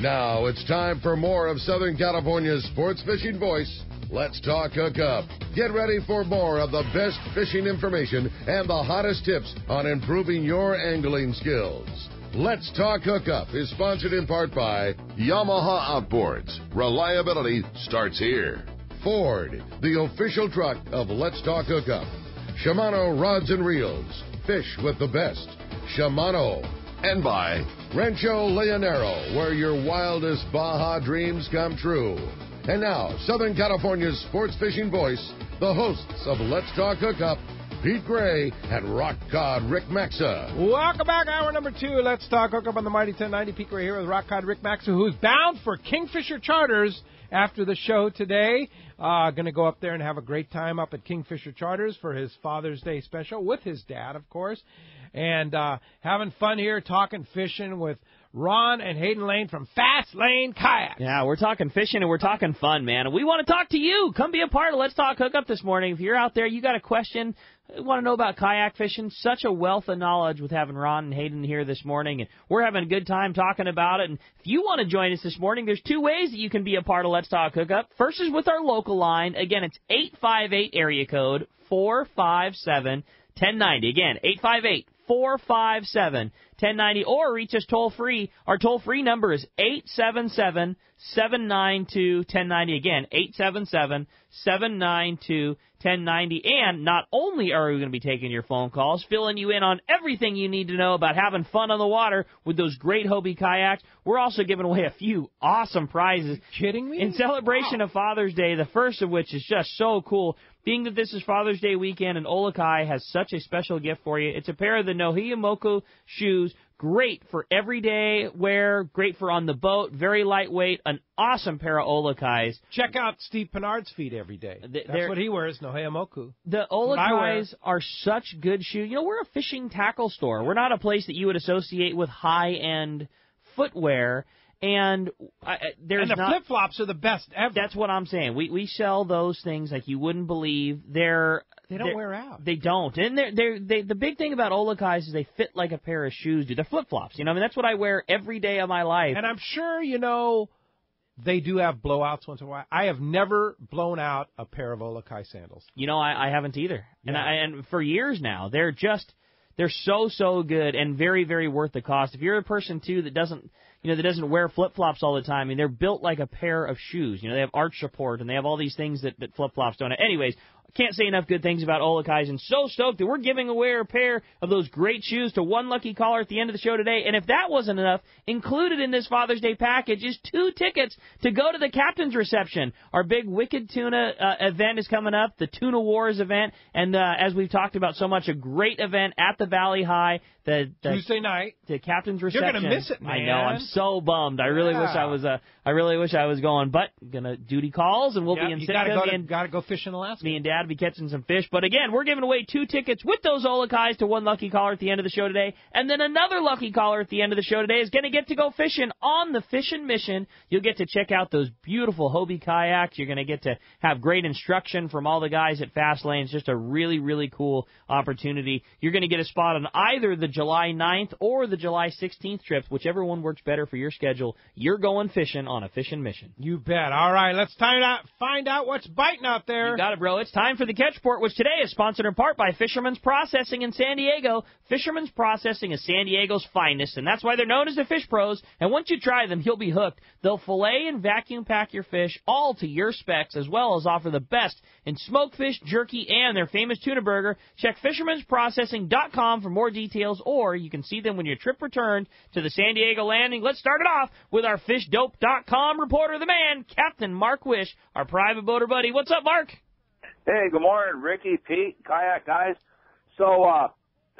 Now it's time for more of Southern California's sports fishing voice. Let's talk Hookup. Get ready for more of the best fishing information and the hottest tips on improving your angling skills. Let's Talk Hookup is sponsored in part by Yamaha Outboards. Reliability starts here. Ford, the official truck of Let's Talk Hookup. Shimano Rods and Reels. Fish with the best. Shimano. And by Rancho Leonero, where your wildest Baja dreams come true. And now, Southern California's sports fishing voice, the hosts of Let's Talk Hookup, Pete Gray and Rock Cod Rick Maxa. Welcome back, hour number 2. Let's Talk Hookup on the Mighty 1090. Pete Gray here with Rock Cod Rick Maxa, who's bound for Kingfisher Charters after the show today. Going to go up there and have a great time up at Kingfisher Charters for his Father's Day special with his dad, of course. And having fun here, talking fishing with Ron and Hayden Lane from Fast Lane Kayaks. Yeah, we're talking fishing and we're talking fun, man. And we want to talk to you. Come be a part of Let's Talk Hookup this morning. If you're out there, you got a question, want to know about kayak fishing, such a wealth of knowledge with having Ron and Hayden here this morning. And we're having a good time talking about it. And if you want to join us this morning, there's 2 ways that you can be a part of Let's Talk Hookup. First is with our local line. Again, it's 858 area code 457-1090. Again, 858-457-1090, or reach us toll-free. Our toll-free number is 877-792-1090. Again, 877-792-1090. And not only are we going to be taking your phone calls, filling you in on everything you need to know about having fun on the water with those great Hobie kayaks, we're also giving away a few awesome prizes. Are you kidding me? In celebration of Father's Day, the first of which is just so cool. Being that this is Father's Day weekend and Olokai has such a special gift for you, it's a pair of the Nohiyamoku shoes, great for everyday wear, great for on the boat, very lightweight, an awesome pair of Olakais. Check out Steve Pinard's feet every day. That's what he wears, Nohiyamoku. The Olakais are such good shoes. You know, we're a fishing tackle store. We're not a place that you would associate with high-end footwear. And there's and the flip-flops are the best ever. That's what I'm saying. We sell those things like you wouldn't believe. They don't wear out. They don't. And the big thing about Olakais is they fit like a pair of shoes do. They're flip-flops. You know, I mean, that's what I wear every day of my life. And I'm sure, you know, they do have blowouts once in a while. I have never blown out a pair of Olakai sandals. You know, I haven't either. Yeah. And for years now, they're so good and very, very worth the cost. If you're a person, too, that doesn't wear flip-flops all the time, I mean, they're built like a pair of shoes. You know, they have arch support, and they have all these things that flip-flops don't have. Anyways, can't say enough good things about Olakais, and so stoked that we're giving away a pair of those great shoes to one lucky caller at the end of the show today. And if that wasn't enough, included in this Father's Day package is 2 tickets to go to the Captain's Reception. Our big Wicked Tuna event is coming up, the Tuna Wars event, and as we've talked about so much, a great event at the Valley High. The Tuesday night, the Captain's Reception. You're gonna miss it, man. I know. I'm so bummed. I really wish I was. I really wish I was going, but gonna duty calls, and we'll be in Sitka. Gotta go fish in Alaska. Me and Dad will be catching some fish. But again, we're giving away 2 tickets with those Olakais to one lucky caller at the end of the show today, and then another lucky caller at the end of the show today is gonna get to go fishing on the Fishing Mission. You'll get to check out those beautiful Hobie kayaks. You're gonna get to have great instruction from all the guys at Fast Lane. It's just a really, really cool opportunity. You're gonna get a spot on either the July 9th or the July 16th trips, whichever one works better for your schedule. You're going fishing on a Fishing Mission. You bet. All right, let's find out what's biting out there. You got it, bro. It's time for the Catch Report, which today is sponsored in part by Fisherman's Processing in San Diego. Fisherman's Processing is San Diego's finest, and that's why they're known as the Fish Pros. And once you try them, you'll be hooked. They'll fillet and vacuum pack your fish, all to your specs, as well as offer the best in smoked fish, jerky, and their famous tuna burger. Check fishermansprocessing.com for more details, or you can see them when your trip returns to the San Diego landing. Let's start it off with our fishdope.com reporter, the man, Captain Mark Wish, our private boater buddy. What's up, Mark? Hey, good morning, Ricky, Pete, kayak guys. So,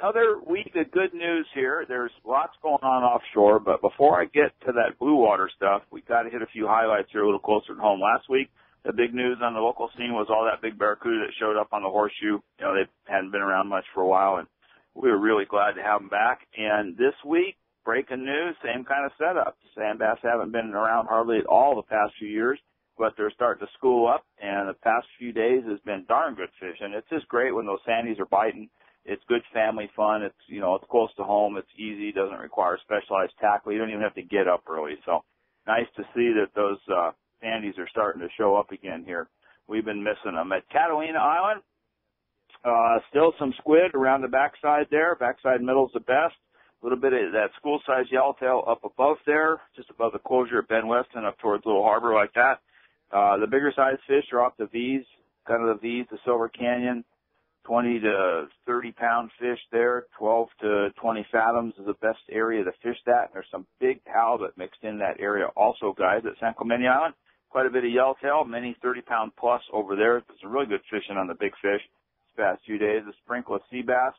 another week of good news here. There's lots going on offshore, but before I get to that blue water stuff, we got to hit a few highlights here a little closer to home. Last week, the big news on the local scene was all that big barracuda that showed up on the Horseshoe. You know, they hadn't been around much for a while, and we were really glad to have them back. And this week, breaking news, same kind of setup. Sand bass haven't been around hardly at all the past few years, but they're starting to school up, and the past few days has been darn good fishing. It's just great when those sandies are biting. It's good family fun. It's, you know, it's close to home. It's easy. Doesn't require specialized tackle. You don't even have to get up early. So nice to see that those sandies are starting to show up again here. We've been missing them. At Catalina Island, still some squid around the backside there. Backside middle's the best. A little bit of that school-sized yellowtail up above there, just above the closure at Ben Weston up towards Little Harbor like that. The bigger sized fish are off the V's, kind of the V's, the Silver Canyon. 20 to 30 pound fish there, 12 to 20 fathoms is the best area to fish that. And there's some big halibut mixed in that area also, guys, at San Clemente Island. Quite a bit of yellowtail, many 30 pound plus over there. There's some really good fishing on the big fish this past few days. A sprinkle of sea bass,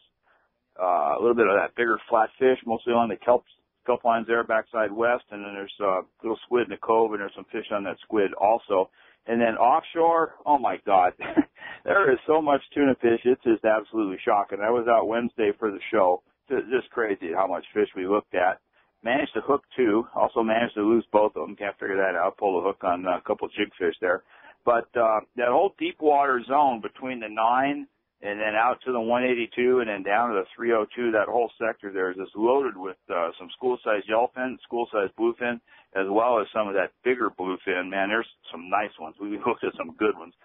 a little bit of that bigger flat fish, mostly on the kelp lines there, backside west. And then there's little squid in the cove, and there's some fish on that squid also. And then offshore, oh my God, there is so much tuna fish. It's just absolutely shocking. I was out Wednesday for the show. Just crazy how much fish we looked at. Managed to hook 2. Also managed to lose both of them. Can't figure that out. Pulled a hook on a couple of jigfish there. But that whole deep water zone between the 9 and then out to the 182 and then down to the 302, that whole sector there is just loaded with some school-sized yellowfin, school-sized bluefin, as well as some of that bigger bluefin. Man, there's some nice ones. We looked at some good ones.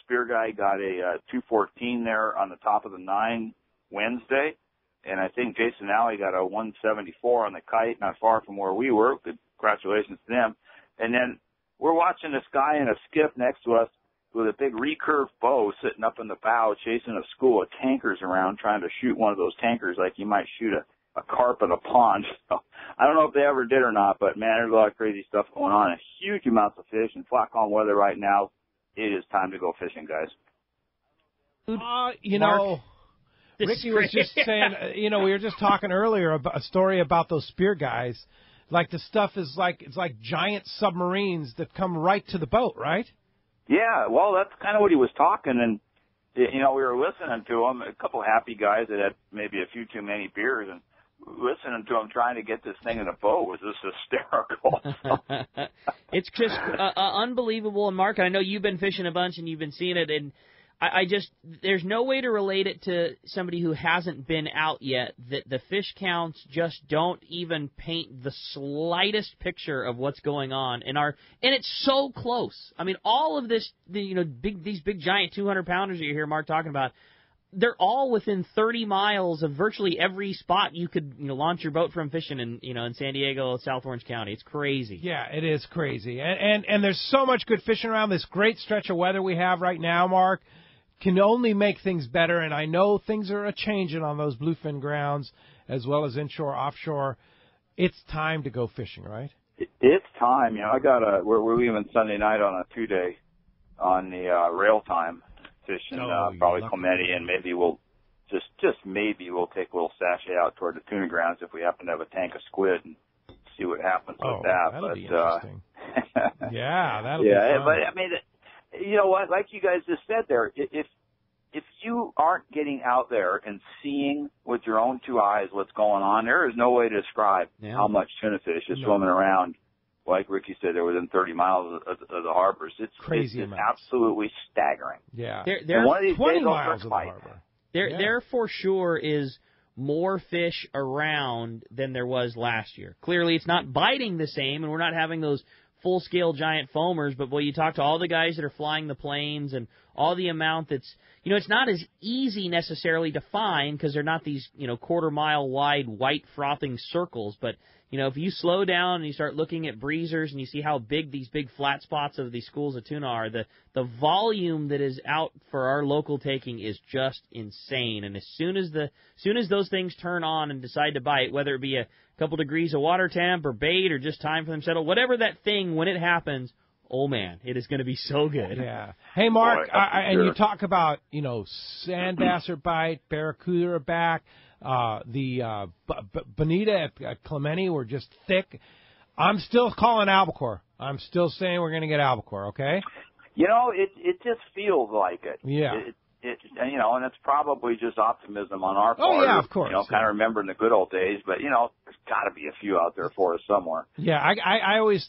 Spear Guy got a 214 there on the top of the 9 Wednesday, and I think Jason Alley got a 174 on the Kite, not far from where we were. Congratulations to them. And then we're watching this guy in a skiff next to us with a big recurved bow sitting up in the bow chasing a school of tankers around trying to shoot one of those tankers like you might shoot a carp in a pond. So I don't know if they ever did or not, but man, there's a lot of crazy stuff going on. Huge amounts of fish and flat calm weather right now. It is time to go fishing, guys. Ricky was just saying, we were just talking earlier about a story about those spear guys. Like the stuff is it's like giant submarines that come right to the boat, right? Yeah, well, that's kind of what he was talking, and, we were listening to him, a couple of happy guys that had maybe a few too many beers, and listening to him trying to get this thing in a boat was just hysterical. It's just unbelievable. And, Mark, I know you've been fishing a bunch and you've been seeing it, and I just, there's no way to relate it to somebody who hasn't been out yet, that the fish counts just don't even paint the slightest picture of what's going on and it's so close. I mean, all of this, these big giant 200-pounders that you hear Mark talking about, they're all within 30 miles of virtually every spot you could, launch your boat from fishing in San Diego, South Orange County. It's crazy. Yeah, it is crazy. And there's so much good fishing around. This great stretch of weather we have right now, Mark, can only make things better, and I know things are a-changing on those bluefin grounds as well as inshore, offshore. It's time to go fishing, right? It's time. We're leaving Sunday night on a 2-day on the rail time fishing, probably Clemente, and maybe we'll maybe we'll take a little sachet out toward the tuna grounds if we happen to have a tank of squid and see what happens with that. That'll be interesting. Yeah, that'll be fun. But I mean, you know what? Like you guys just said there, if you aren't getting out there and seeing with your own 2 eyes what's going on, there is no way to describe how much tuna fish is swimming around. Like Ricky said, they're within 30 miles of the harbors. It's crazy. It's absolutely staggering. Yeah, and one of these 20 days miles of the harbor. There for sure is more fish around than there was last year. Clearly, it's not biting the same, and we're not having those full-scale giant foamers, but boy, you talk to all the guys that are flying the planes and all the amount that's, it's not as easy necessarily to find because they're not these, quarter-mile wide white frothing circles, but, if you slow down and you start looking at breezers and you see how big these big flat spots of these schools of tuna are, the volume that is out for our local taking is just insane. And as soon as those things turn on and decide to bite, whether it be a couple degrees of water temp or bait or just time for them to settle, whatever that thing, when it happens, oh man, it is going to be so good. Yeah. Hey, Mark, and you talk about, sand bass are bite, barracuda are back. The bonita at Clemente were just thick. I'm still calling albacore. I'm still saying we're going to get albacore, okay? It just feels like it. Yeah. And it's probably just optimism on our part. Oh, yeah, of course. Kind of remembering the good old days. But, there's got to be a few out there for us somewhere. Yeah, I always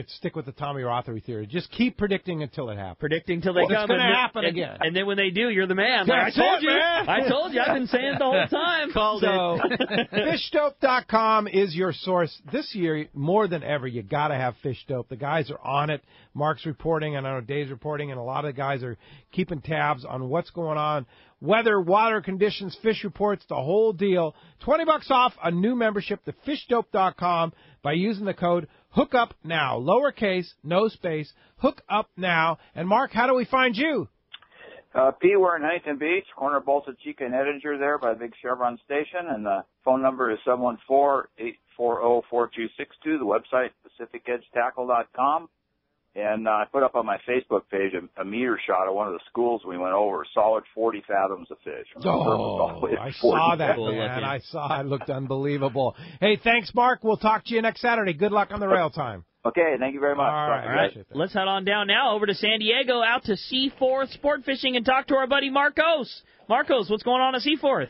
stick with the Tommy Rothery theory. Just keep predicting until it happens. Predicting till they come. It's going to happen again. And then when they do, you're the man. Yeah, like, I told you. I've been saying it the whole time. Called it. FishDope.com is your source. This year, more than ever, you got to have Fish Dope. The guys are on it. Mark's reporting, and I know Dave's reporting, and a lot of the guys are keeping tabs on what's going on. Weather, water conditions, fish reports, the whole deal. $20 off a new membership to FishDope.com by using the code HOOKUPNOW. Lowercase, no space, HOOKUPNOW. And Mark, how do we find you? P, we're in Huntington Beach, corner of Bolsa Chica and Edinger there by the big Chevron station, and the phone number is 714-840-4262. The website, PacificEdgeTackle.com. And I put up on my Facebook page a meter shot of one of the schools we went over, solid 40 fathoms of fish. I saw that, man. I saw it. It looked unbelievable. Hey, thanks, Mark. We'll talk to you next Saturday. Good luck on the rail time. Okay, thank you very much. All right. Let's head on down now over to San Diego, out to Seaforth Sport Fishing, and talk to our buddy Marcos. Marcos, what's going on at Seaforth?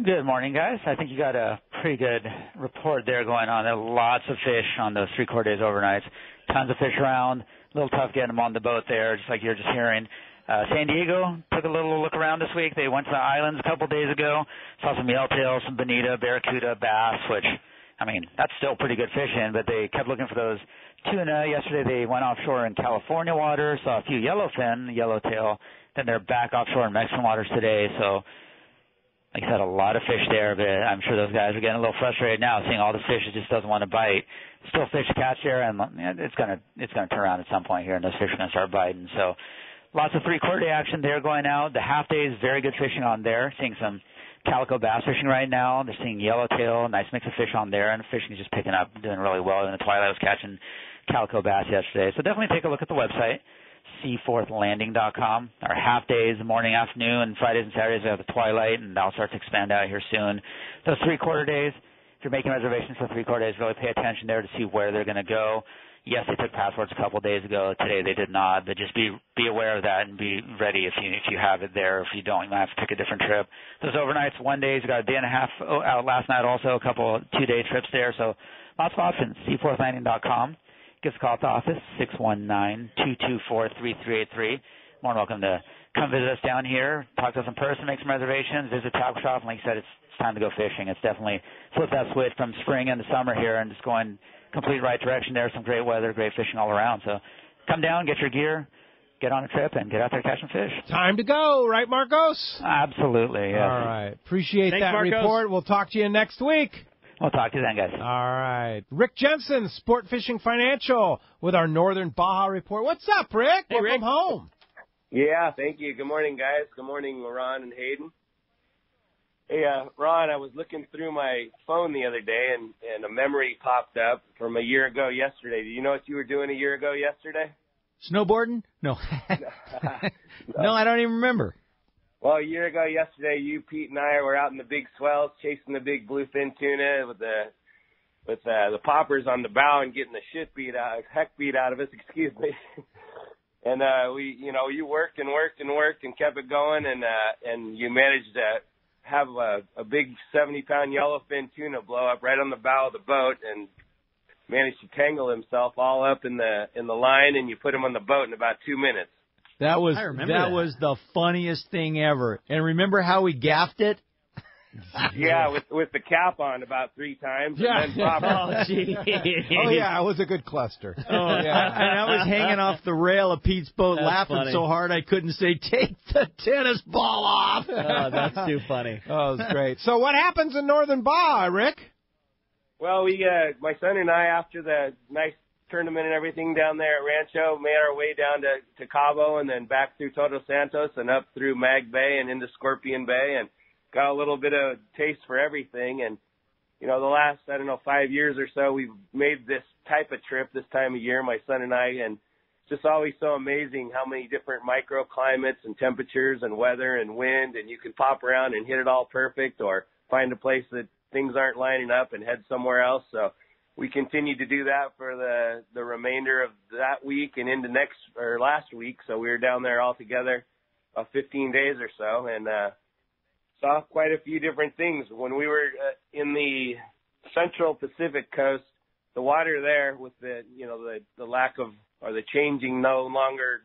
Good morning, guys. I think you got a pretty good report there going on. There are lots of fish on those 3/4 days overnights. Tons of fish around. A little tough getting them on the boat there, just like you're just hearing. San Diego took a little look around this week. They went to the islands a couple days ago. Saw some yellowtail, some bonita, barracuda, bass, which, I mean, that's still pretty good fishing, but they kept looking for those tuna. Yesterday they went offshore in California water, saw a few yellowfin, yellowtail. Then they're back offshore in Mexican waters today, so like I said, a lot of fish there, but I'm sure those guys are getting a little frustrated now, seeing all the fish. It just doesn't want to bite. Still fish to catch there, and it's gonna turn around at some point here, and those fish are gonna start biting. So, lots of 3/4 day action there going out. The half day is very good fishing on there. Seeing some calico bass fishing right now. They're seeing yellowtail, nice mix of fish on there, and fishing is just picking up, doing really well. In the twilight, I was catching calico bass yesterday. So definitely take a look at the website. Seaforthlanding.com. Our half days, morning, afternoon, and Fridays and Saturdays we have the twilight, and that'll start to expand out here soon. Those 3/4 days, if you're making reservations for 3/4 days, really pay attention there to see where they're going to go. Yes, they took passports a couple of days ago. Today they did not, but just be aware of that and be ready if you have it there. If you don't, you might have to pick a different trip. Those overnights, one day, you got a day and a half out last night, also a couple 2-day trips there. So lots of options. Seaforthlanding.com. Give us a call at the office, 619-224-3383. More than welcome to come visit us down here, talk to us in person, make some reservations, visit Tackle Shop, and like I said, it's time to go fishing. It's definitely flip that switch from spring into summer here and just going complete right direction there. Some great weather, great fishing all around. So come down, get your gear, get on a trip, and get out there catching fish. Time to go, right, Marcos? Absolutely, yes. All right. Appreciate Thanks, that Marcos. report. We'll talk to you next week. We'll talk to you then, guys. All right. Rick Jensen, Sport Fishing Financial, with our Northern Baja report. What's up, Rick? Hey, Welcome Rick. home. Yeah, thank you. Good morning, guys. Good morning, Ron and Hayden. Hey, Ron, I was looking through my phone the other day, and a memory popped up from a year ago yesterday. Do you know what you were doing a year ago yesterday? Snowboarding? No. No, I don't even remember. Well, a year ago yesterday, you, Pete, and I were out in the big swells chasing the big bluefin tuna with the poppers on the bow and getting the heck beat out of us. Excuse me. And you worked and kept it going, and you managed to have a big 70-pound yellowfin tuna blow up right on the bow of the boat, and managed to tangle himself all up in the line, and you put him on the boat in about 2 minutes. That was that. the funniest thing ever. And remember how we gaffed it? Yeah, with the cap on about 3 times. Yeah. And then pop Oh, gee. Oh, yeah, it was a good cluster. Oh, yeah. And I was hanging off the rail of Pete's boat laughing funny. so hard I couldn't say, take the tennis ball off. Oh, that's too funny. Oh, it was great. So what happens in Northern Baja, Rick? Well, my son and I, after the nice tournament and everything down there at Rancho, made our way down to Cabo and then back through Todos Santos and up through Mag Bay and into Scorpion Bay, and got a little bit of taste for everything. And, the last, 5 years or so, we've made this type of trip this time of year, my son and I, and it's just always so amazing how many different microclimates and temperatures and weather and wind, and you can pop around and hit it all perfect or find a place that things aren't lining up and head somewhere else. So we continue to do that for the remainder of that week and into last week. So we were down there all together 15 days or so, and saw quite a few different things. When we were in the central Pacific coast, the water there with the lack of, or the changing no longer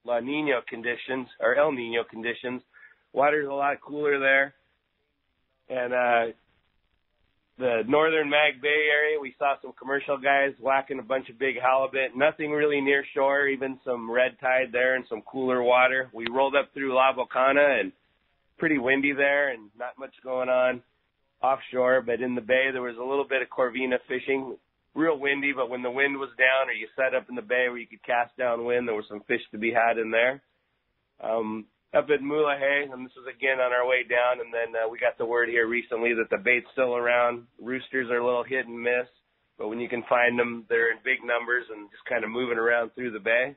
La Nina conditions or El Nino conditions, water's a lot cooler there. And the northern Mag Bay area, we saw some commercial guys whacking a bunch of big halibut. Nothing really near shore, even some red tide there and some cooler water. We rolled up through La Bocana and pretty windy there and not much going on offshore. But in the bay, there was a little bit of Corvina fishing, real windy. But when the wind was down or you sat up in the bay where you could cast downwind, there was some fish to be had in there. Up at Mulegé, and this was again on our way down, and then we got the word here recently that the bait's still around. Roosters are a little hit and miss, but when you can find them, they're in big numbers and just kind of moving around through the bay.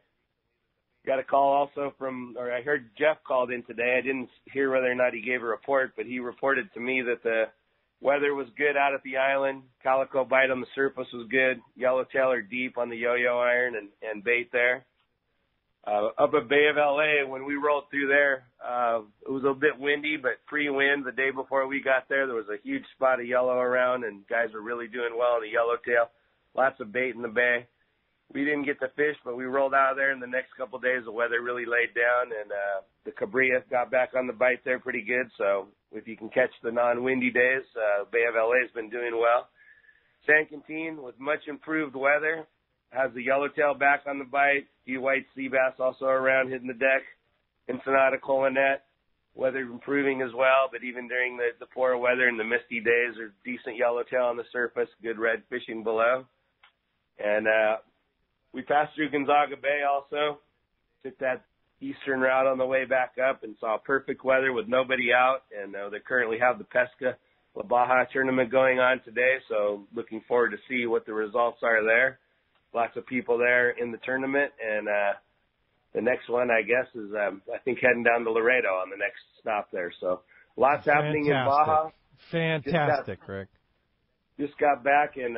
Got a call also or I heard Jeff called in today. I didn't hear whether or not he gave a report, but he reported to me that the weather was good out at the island. Calico bite on the surface was good. Yellowtail are deep on the yo-yo iron and bait there. Up at Bay of LA, when we rolled through there, it was a bit windy, but pre-wind the day before we got there was a huge spot of yellow around, and guys were really doing well on the yellowtail. Lots of bait in the bay. We didn't get to fish, but we rolled out of there, and the next couple of days the weather really laid down, and the Cabrilla got back on the bite there pretty good. So if you can catch the non-windy days, Bay of LA has been doing well. San Quintin, with much improved weather, has the yellowtail back on the bite. Few white sea bass also around hitting the deck. Ensenada, Colonet, weather improving as well, but even during the poor weather and the misty days, there's decent yellowtail on the surface, good red fishing below. And we passed through Gonzaga Bay also, took that eastern route on the way back up and saw perfect weather with nobody out. And they currently have the Pesca La Baja tournament going on today, so looking forward to see what the results are there. Lots of people there in the tournament, and the next one, I guess, is I think heading down to Laredo on the next stop there. So lots happening in Baja. Fantastic, Rick. Just got back, and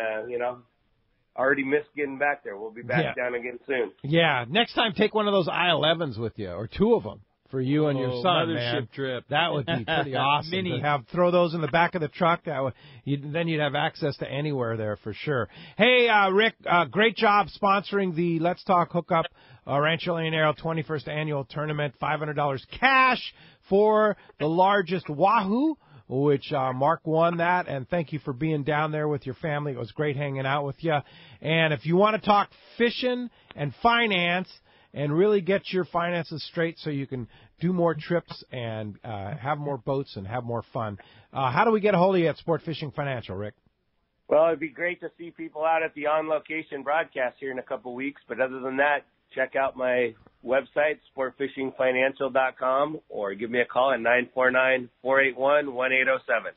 already missed getting back there. We'll be back down again soon. Yeah, next time take one of those I-11s with you, or two of them. For you and your son, man. Trip. That would be pretty awesome. To throw those in the back of the truck. Then you'd have access to anywhere there for sure. Hey, Rick, great job sponsoring the Let's Talk Hookup Rancho Leonero 21st Annual Tournament. $500 cash for the largest wahoo, which Mark won that. And thank you for being down there with your family. It was great hanging out with you. And if you want to talk fishing and finance, and really get your finances straight so you can do more trips and have more boats and have more fun. How do we get a hold of you at Sport Fishing Financial, Rick? Well, it'd be great to see people out at the on-location broadcast here in a couple weeks. But other than that, check out my website, sportfishingfinancial.com, or give me a call at 949-481-1807.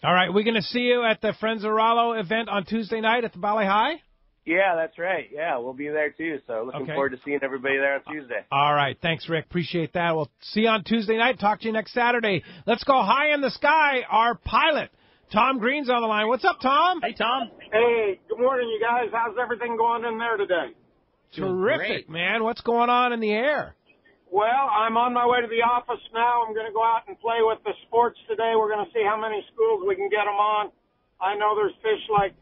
All right, we're going to see you at the Friends of Rallo event on Tuesday night at the Valley High? Yeah, that's right. Yeah, we'll be there too. So looking forward to seeing everybody there on Tuesday. All right. Thanks, Rick. Appreciate that. We'll see you on Tuesday night. Talk to you next Saturday. Let's go high in the sky. Our pilot, Tom Green's on the line. What's up, Tom? Hey, Tom. Hey, good morning, you guys. How's everything going in there today? Terrific, man. What's going on in the air? Well, I'm on my way to the office now. I'm going to go out and play with the sports today. We're going to see how many schools we can get them on. I know there's fish like...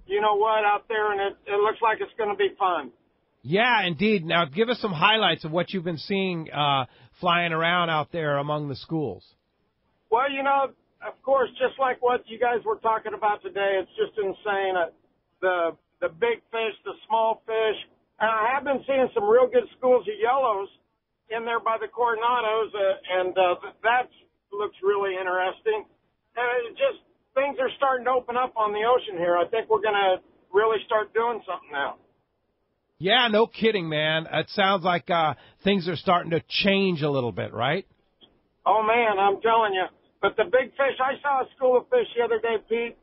you know what, out there, and it looks like it's going to be fun. Yeah, indeed. Now, give us some highlights of what you've been seeing flying around out there among the schools. Well, of course, just like what you guys were talking about today, it's just insane. The big fish, the small fish, and I have been seeing some real good schools of yellows in there by the Coronados, and that looks really interesting. And it just... things are starting to open up on the ocean here. I think we're going to really start doing something now. Yeah, no kidding, man. It sounds like things are starting to change a little bit, right? Oh, man, I'm telling you. But the big fish, I saw a school of fish the other day, Pete.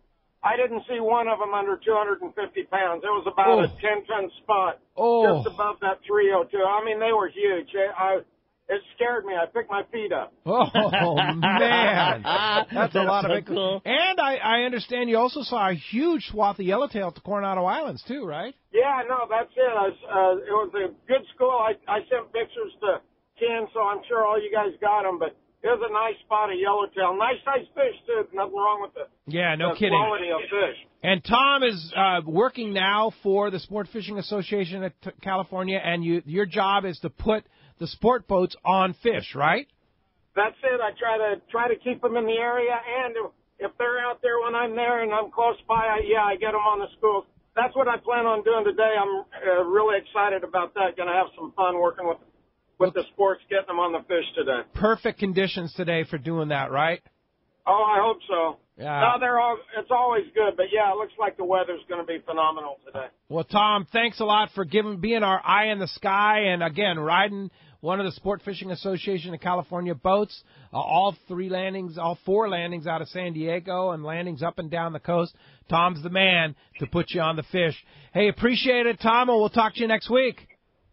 I didn't see one of them under 250 pounds. It was about a 10-ton spot just above that 302. I mean, they were huge. It scared me. I picked my feet up. Oh, man. That's a lot of it. Cool. And I understand you also saw a huge swath of yellowtail at the Coronado Islands, too, right? Yeah, no, that's it. It was a good school. I sent pictures to Ken, so I'm sure all you guys got them. But it was a nice spot of yellowtail. Nice sized fish, too. Nothing wrong with the kidding. quality of fish. And Tom is working now for the Sport Fishing Association of California, and your job is to put the sport boats on fish, right? That's it. I try to keep them in the area, and if they're out there when I'm there and I'm close by, I get them on the schools. That's what I plan on doing today. I'm really excited about that. Going to have some fun working with the sports, getting them on the fish today. Perfect conditions today for doing that, right? Oh, I hope so. Yeah. No, it's always good, but yeah, it looks like the weather's going to be phenomenal today. Well, Tom, thanks a lot for being our eye in the sky, and again, riding one of the Sport Fishing Association of California boats, all four landings out of San Diego and landings up and down the coast. Tom's the man to put you on the fish. Hey, appreciate it, Tom, and we'll talk to you next week.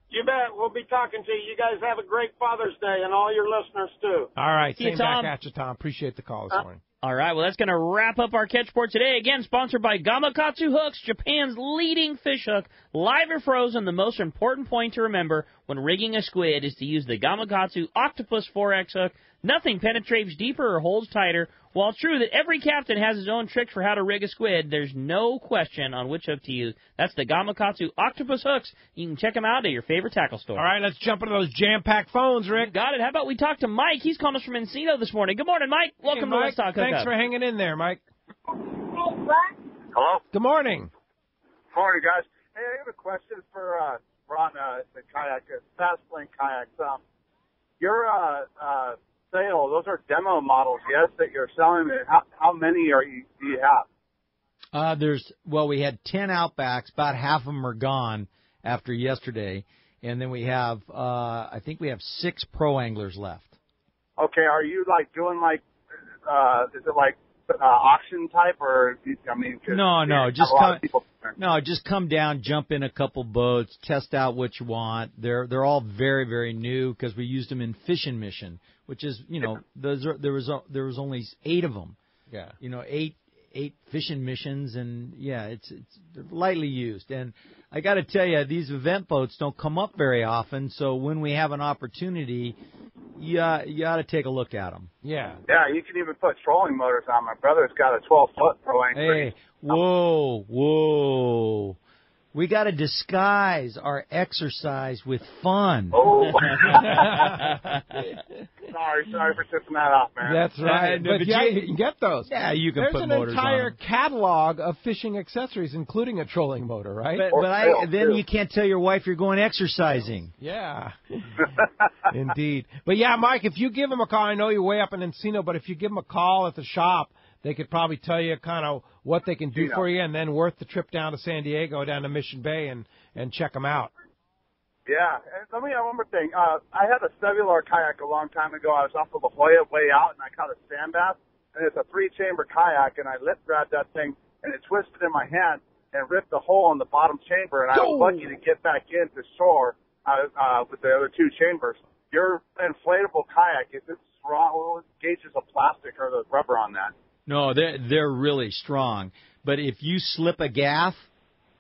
You bet. We'll be talking to you. You guys have a great Father's Day, and all your listeners, too. All right. See you, Same Tom. back at you, Tom. Appreciate the call this morning. All right, well, that's going to wrap up our catch report today. Again, sponsored by Gamakatsu Hooks, Japan's leading fish hook, live or frozen. The most important point to remember when rigging a squid is to use the Gamakatsu Octopus 4X hook. Nothing penetrates deeper or holds tighter. While it's true that every captain has his own trick for how to rig a squid, there's no question on which hook to use. That's the Gamakatsu Octopus hooks. You can check them out at your favorite tackle store. All right, let's jump into those jam-packed phones, Rick. Got it. How about we talk to Mike? He's calling us from Encino this morning. Good morning, Mike. Welcome to Let's Talk Hookup. Thanks for hanging in there, Mike. Hello? Good morning. Morning, guys. Hey, I have a question for Ron, the kayak, Fast Link Kayaks. Your sale, those are demo models, yes, that you're selling. How many do you have? We had 10 Outbacks. About half of them are gone after yesterday. And then we have, I think we have 6 Pro Anglers left. Okay, are you doing is it auction type or, just come down, jump in a couple boats, test out what you want. They're all very, very new because we used them in fishing mission, which is, there was only 8 of them. Yeah. 8 fishing missions, and it's lightly used. And I got to tell you, these event boats don't come up very often, so when we have an opportunity, you ought to take a look at them. Yeah. Yeah, you can even put trolling motors on. My brother's got a 12-foot Pro Angler. Hey, whoa. We got to disguise our exercise with fun. Oh. Sorry for tipping that off, man. That's right. But you can get those. Yeah, you can put motors on. There's an entire catalog of fishing accessories, including a trolling motor, right? Then you can't tell your wife you're going exercising. Yeah. Indeed. But yeah, Mike, if you give them a call, I know you're way up in Encino, but if you give them a call at the shop, they could probably tell you kind of what they can do for you, and then worth the trip down to San Diego, down to Mission Bay, and check them out. Yeah. And let me add one more thing. I had a cellular kayak a long time ago. I was off of La Jolla way out, and I caught a sand bass, and it's a 3-chamber kayak, and I lip grabbed that thing, and it twisted in my hand and ripped a hole in the bottom chamber, and I was lucky to get back into shore with the other 2 chambers. Your inflatable kayak, if it's wrong, what gauges of plastic or the rubber on that? No, they're really strong. But if you slip a gaff,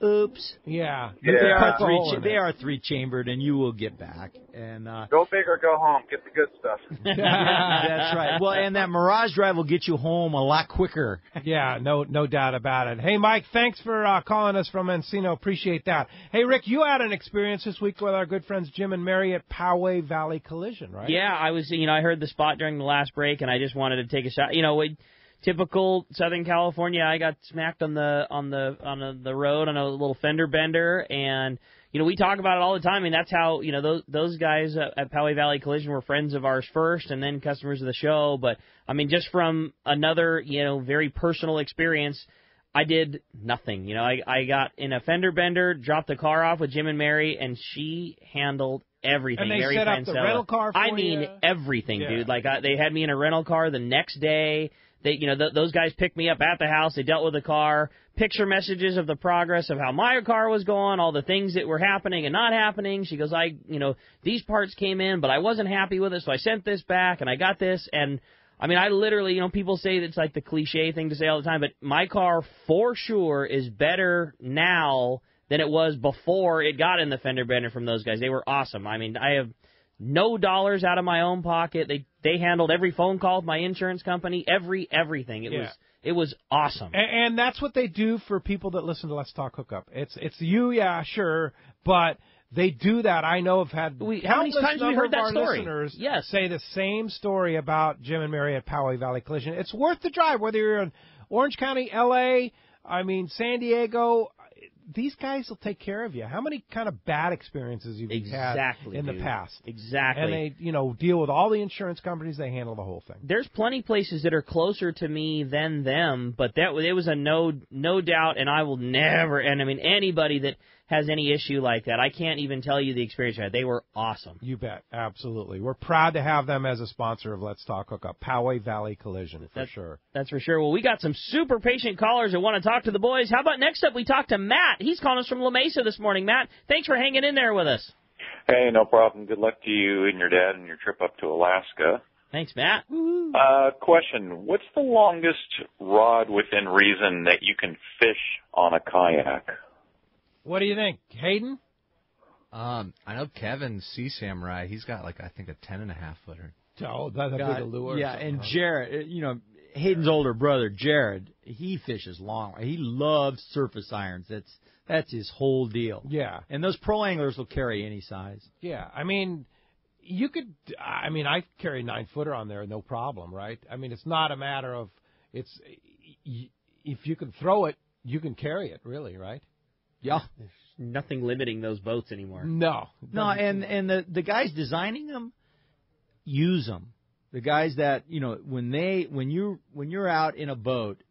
oops. Yeah. They are 3-chambered, and you will get back. And go big or go home. Get the good stuff. That's right. Well, and that Mirage Drive will get you home a lot quicker. Yeah, no doubt about it. Hey, Mike, thanks for calling us from Encino. Appreciate that. Hey, Rick, you had an experience this week with our good friends Jim and Mary at Poway Valley Collision, right? Yeah, I was. I heard the spot during the last break, and I just wanted to take a shot. Typical Southern California, I got smacked on the road on a little fender bender, and we talk about it all the time. I mean, that's how those guys at Poway Valley Collision were friends of ours first, and then customers of the show. But I mean, just from another very personal experience, I did nothing. I got in a fender bender, dropped the car off with Jim and Mary, and she handled everything. And they Mary set up the rental car for you? Everything, yeah. dude. They had me in a rental car the next day. They, those guys picked me up at the house. They dealt with the car, picture messages of the progress of how my car was going, all the things that were happening and not happening. She goes, these parts came in, but I wasn't happy with it, so I sent this back, and I got this. And, I mean, I literally, people say it's like the cliche thing to say all the time, but my car for sure is better now than it was before it got in the fender bender from those guys. They were awesome. I mean, I have No dollars out of my own pocket. They handled every phone call with my insurance company, everything. It was awesome. And that's what they do for people that listen to Let's Talk Hookup. It's you, yeah, sure, but they do that. I know I've had how many times have we heard that story? Listeners say the same story about Jim and Mary at Poway Valley Collision. It's worth the drive, whether you're in Orange County, L.A., San Diego. These guys will take care of you. How many kind of bad experiences you've had in the past? Exactly. And they, deal with all the insurance companies. They handle the whole thing. There's plenty of places that are closer to me than them, but it was a no doubt, and I will never. And anybody that has any issue like that, I can't even tell you the experience I had. They were awesome. You bet, absolutely. We're proud to have them as a sponsor of Let's Talk Hookup, Poway Valley Collision, sure. That's for sure. Well, we got some super patient callers that want to talk to the boys. How about next up we talk to Matt? He's calling us from La Mesa this morning. Matt, thanks for hanging in there with us. Hey, no problem. Good luck to you and your dad and your trip up to Alaska. Thanks, Matt. Question, what's the longest rod within reason that you can fish on a kayak? What do you think, Hayden? I know Kevin, Sea Samurai, he's got I think a 10.5-footer. Oh, that's a big lure. Yeah, and Jared, Hayden's older brother, Jared, he fishes long. He loves surface irons. That's his whole deal. Yeah. And those pro anglers will carry any size. Yeah, you could, I carry a 9-footer on there, no problem, right? It's not a matter of, if you can throw it, you can carry it, really, right? Yeah. There's nothing limiting those boats anymore. No, and the guys designing them use them. The guys that, when you're out in a boat,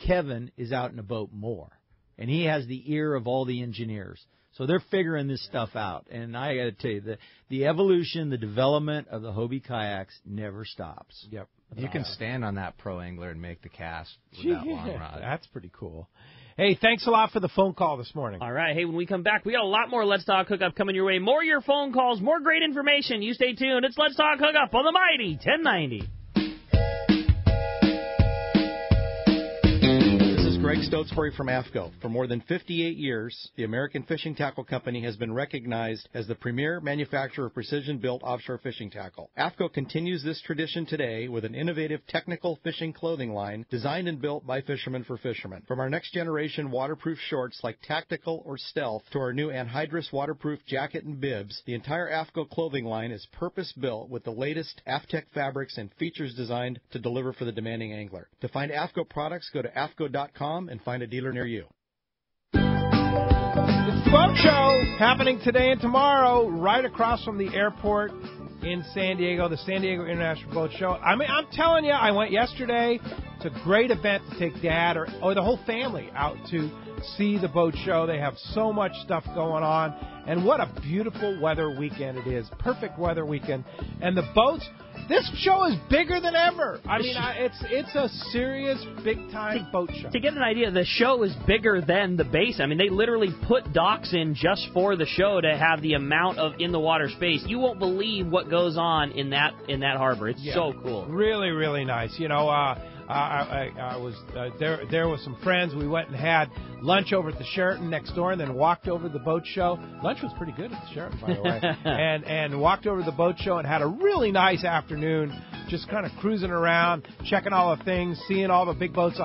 Kevin is out in a boat more. And he has the ear of all the engineers. So they're figuring this stuff out. And I got to tell you, the evolution, the development of the Hobie kayaks never stops. Yep. You can stand on that pro angler and make the cast with that long rod. That's pretty cool. Hey, thanks a lot for the phone call this morning. All right. Hey, when we come back, we got a lot more Let's Talk Hookup coming your way. More of your phone calls, more great information. You stay tuned. It's Let's Talk Hookup on the Mighty 1090. Greg Stotesbury from AFCO. For more than 58 years, the American Fishing Tackle Company has been recognized as the premier manufacturer of precision-built offshore fishing tackle. AFCO continues this tradition today with an innovative technical fishing clothing line designed and built by fishermen for fishermen. From our next-generation waterproof shorts like Tactical or Stealth to our new anhydrous waterproof jacket and bibs, the entire AFCO clothing line is purpose-built with the latest AFTEC fabrics and features designed to deliver for the demanding angler. To find AFCO products, go to AFCO.com and find a dealer near you. It's the Boat Show happening today and tomorrow right across from the airport in San Diego, the San Diego International Boat Show. I'm telling you, I went yesterday. It's a great event to take Dad or the whole family out to see the boat show. They have so much stuff going on. And what a beautiful weather weekend it is. Perfect weather weekend. And the boats, this show is bigger than ever. It's a serious, big-time boat show. To get an idea, the show is bigger than the base. They literally put docks in just for the show to have the amount of in-the-water space. You won't believe what goes on in that harbor. It's so cool. Really, really nice. I was there with some friends. We went and had lunch over at the Sheraton next door, and then walked over to the boat show. Lunch was pretty good at the Sheraton, by the way. and walked over to the boat show and had a really nice afternoon, just kind of cruising around, checking all the things, seeing all the big boats.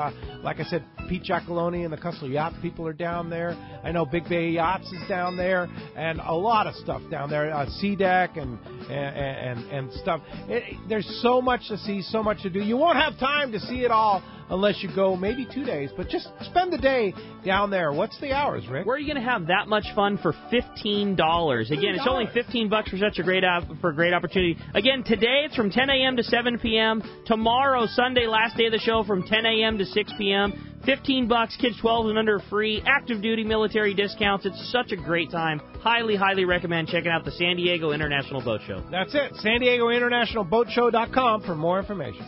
Like I said, Pete Giacalone and the Cussler Yacht people are down there. I know Big Bay Yachts is down there, and a lot of stuff down there. Sea Deck and stuff. There's so much to see, so much to do. You won't have time to see it all unless you go maybe 2 days, but just spend the day down there. What's the hours, Rick? Where are you going to have that much fun for $15? Again, it's only $15 for such a great opportunity. Again, today it's from 10 a.m. to 7 p.m. Tomorrow, Sunday, last day of the show, from 10 a.m. to 6 p.m. $15, kids 12 and under free, active duty military discounts. It's such a great time. Highly, highly recommend checking out the San Diego International Boat Show. That's it. San Diego International Boat Show.com for more information.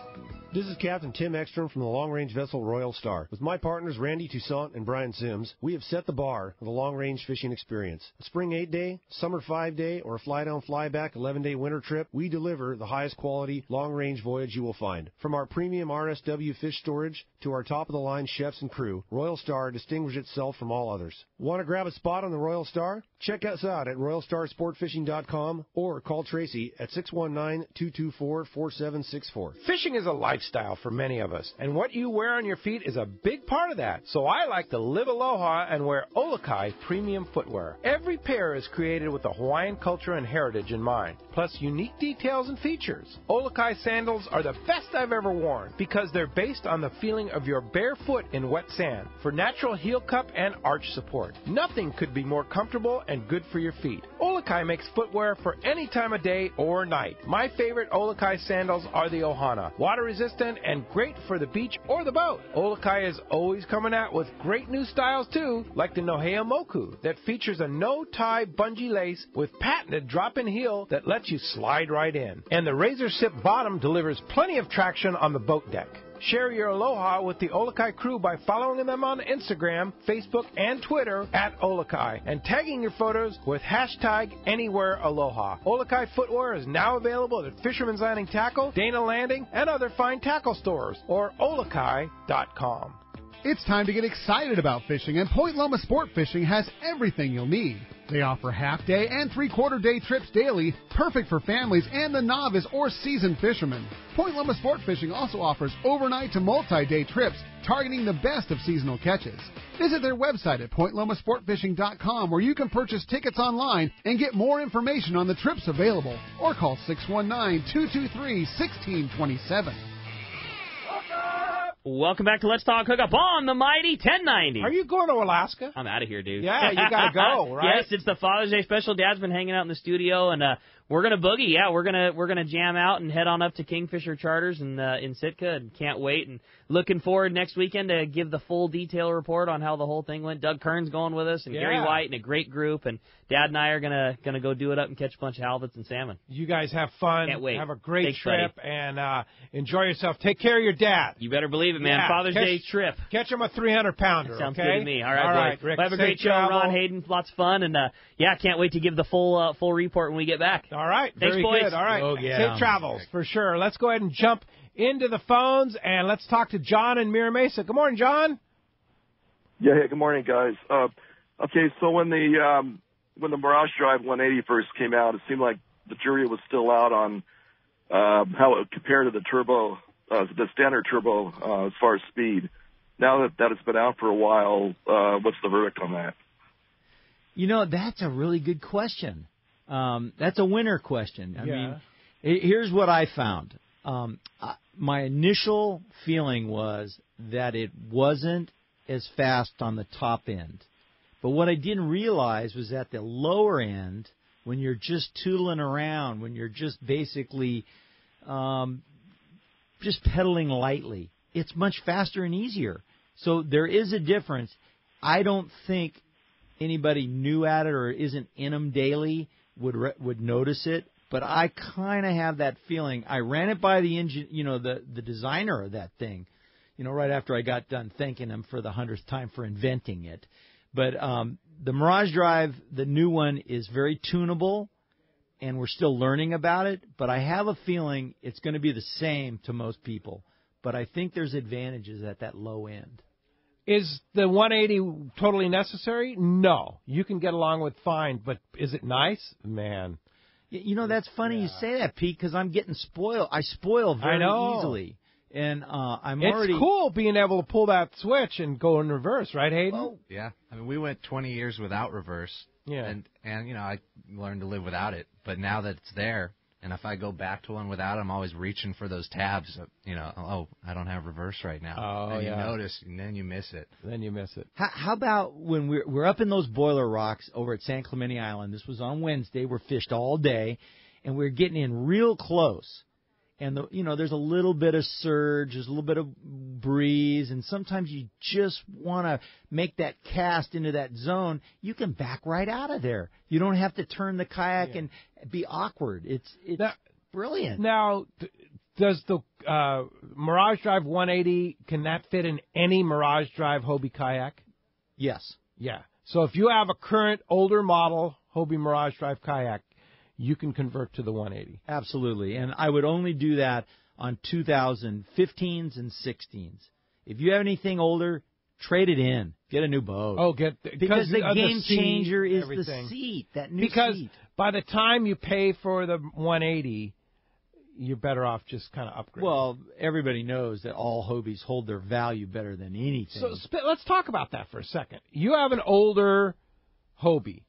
This is Captain Tim Ekstrom from the long-range vessel Royal Star. With my partners Randy Toussaint and Brian Sims, we have set the bar for the long-range fishing experience. A spring 8-day, summer 5-day, or a fly-down, fly-back 11-day winter trip, we deliver the highest quality long-range voyage you will find. From our premium RSW fish storage to our top-of-the-line chefs and crew, Royal Star distinguishes itself from all others. Want to grab a spot on the Royal Star? Check us out at RoyalStarSportFishing.com or call Tracy at 619-224-4764. Fishing is a lifestyle for many of us, and what you wear on your feet is a big part of that. So I like to live aloha and wear Olokai premium footwear. Every pair is created with the Hawaiian culture and heritage in mind, plus unique details and features. Olokai sandals are the best I've ever worn because they're based on the feeling of your bare foot in wet sand for natural heel cup and arch support. Nothing could be more comfortable and good for your feet. Olokai makes footwear for any time of day or night. My favorite Olokai sandals are the Ohana, water resistant and great for the beach or the boat. Olokai is always coming out with great new styles too, like the Nohea Moku that features a no-tie bungee lace with patented drop-in heel that lets you slide right in. And the razor sip bottom delivers plenty of traction on the boat deck. Share your aloha with the Olokai crew by following them on Instagram, Facebook, and Twitter at Olokai and tagging your photos with hashtag AnywhereAloha. Olokai footwear is now available at Fisherman's Landing Tackle, Dana Landing, and other fine tackle stores or Olokai.com. It's time to get excited about fishing, and Point Loma Sport Fishing has everything you'll need. They offer half-day and three-quarter-day trips daily, perfect for families and the novice or seasoned fishermen. Point Loma Sport Fishing also offers overnight to multi-day trips, targeting the best of seasonal catches. Visit their website at pointlomasportfishing.com, where you can purchase tickets online and get more information on the trips available, or call 619-223-1627. Welcome back to Let's Talk Hookup on the Mighty 1090. Are you going to Alaska? I'm out of here, dude. Yeah, you got to go, right? Yes, it's the Father's Day special. Dad's been hanging out in the studio, and we're gonna boogie. Yeah, we're gonna jam out and head on up to Kingfisher Charters in Sitka, and can't wait. And looking forward next weekend to give the full detail report on how the whole thing went. Doug Kern's going with us, and Gary White, and a great group. And Dad and I are gonna go do it up and catch a bunch of halibut and salmon. You guys have fun. Can't wait. Have a great Thanks, trip, buddy. and enjoy yourself. Take care of your dad. You better believe it, man. Yeah, Father's Day trip. Catch him a 300-pounder. Sounds okay? good to me. All right, boys. Rick. We'll have a great show, travel. Ron, Hayden. Lots of fun, and can't wait to give the full report when we get back. All right, thanks, very boys. good. All right, Oh, yeah. safe travels for sure. Let's go ahead and jump into the phones, and let's talk to John in Mira Mesa. Good morning, John. Yeah, hey, good morning, guys. Okay, so when the Mirage Drive 180 first came out, it seemed like the jury was still out on how it compared to the turbo, the standard turbo, as far as speed. Now that it's been out for a while, what's the verdict on that? You know, that's a really good question. That's a winner question. I mean, here's what I found. My initial feeling was that it wasn't as fast on the top end. But what I didn't realize was at the lower end, when you're just tootling around, when you're just basically just pedaling lightly, it's much faster and easier. So there is a difference. I don't think anybody new at it or isn't in them daily would notice it, but I kind of have that feeling. I ran it by the engine, the designer of that thing, right after I got done thanking him for the 100th time for inventing it. But the Mirage Drive, the new one, is very tunable, and we're still learning about it. But I have a feeling it's going to be the same to most people. But I think there's advantages at that low end. Is the 180 totally necessary? No. You can get along with fine, but is it nice? Man. That's funny you say that, Pete, because I'm getting spoiled. I spoil very easily. And It's cool being able to pull that switch and go in reverse, right, Hayden? Oh, yeah. I mean, we went 20 years without reverse. Yeah. And I learned to live without it. But now that it's there, and if I go back to one without it, I'm always reaching for those tabs. I don't have reverse right now. Oh, and yeah. you notice, and then you miss it. How about when we're up in those boiler rocks over at San Clemente Island? This was on Wednesday. We're fished all day, and we're getting in real close. And there's a little bit of surge, there's a little bit of breeze, and sometimes you just want to make that cast into that zone. You can back right out of there. You don't have to turn the kayak and be awkward. It's brilliant. Now, does the Mirage Drive 180, can that fit in any Mirage Drive Hobie kayak? Yes. Yeah. So if you have a current older model Hobie Mirage Drive kayak, you can convert to the 180. Absolutely. And I would only do that on 2015s and 16s. If you have anything older, Trade it in. Get a new boat. Oh, because the game changer is everything. the seat, that new because seat. By the time you pay for the 180, you're better off just kind of upgrading. Well, everybody knows that all Hobies hold their value better than anything. So let's talk about that for a second. You have an older Hobie.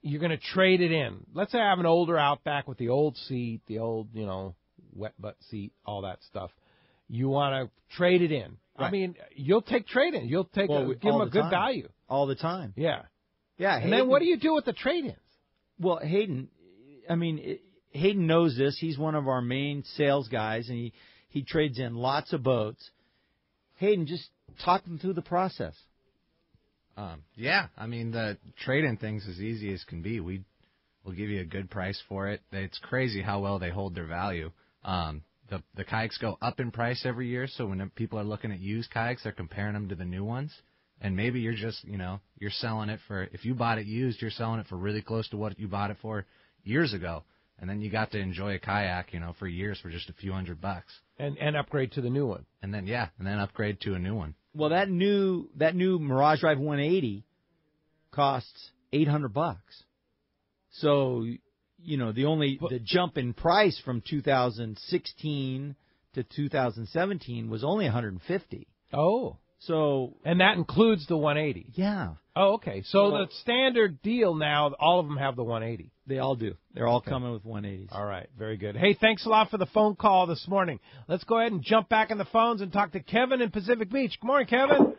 You're going to trade it in. Let's say I have an older Outback with the old seat, the old, wet butt seat, all that stuff. You want to trade it in. Right. I mean, you'll take trade-in. You'll take give them a good value. All the time. Yeah. Yeah. And then what do you do with the trade-ins? Well, Hayden knows this. He's one of our main sales guys, and he trades in lots of boats. Hayden, just talk them through the process. Yeah, I mean, the trade-in thing's as easy as can be. We'll give you a good price for it. It's crazy how well they hold their value. The kayaks go up in price every year, so when people are looking at used kayaks, they're comparing them to the new ones. And maybe you're just, you're selling it for, if you bought it used, you're selling it for really close to what you bought it for years ago. And then you got to enjoy a kayak, for years for just a few $100. And upgrade to the new one. And then upgrade to a new one. Well, that new Mirage Drive 180 costs $800. So, the jump in price from 2016 to 2017 was only $150. Oh. So, and that includes the 180. Yeah. Oh, okay. So the standard deal now, all of them have the 180. They all do. They're all coming with 180s. All right. Very good. Hey, thanks a lot for the phone call this morning. Let's go ahead and jump back in the phones and talk to Kevin in Pacific Beach. Good morning, Kevin.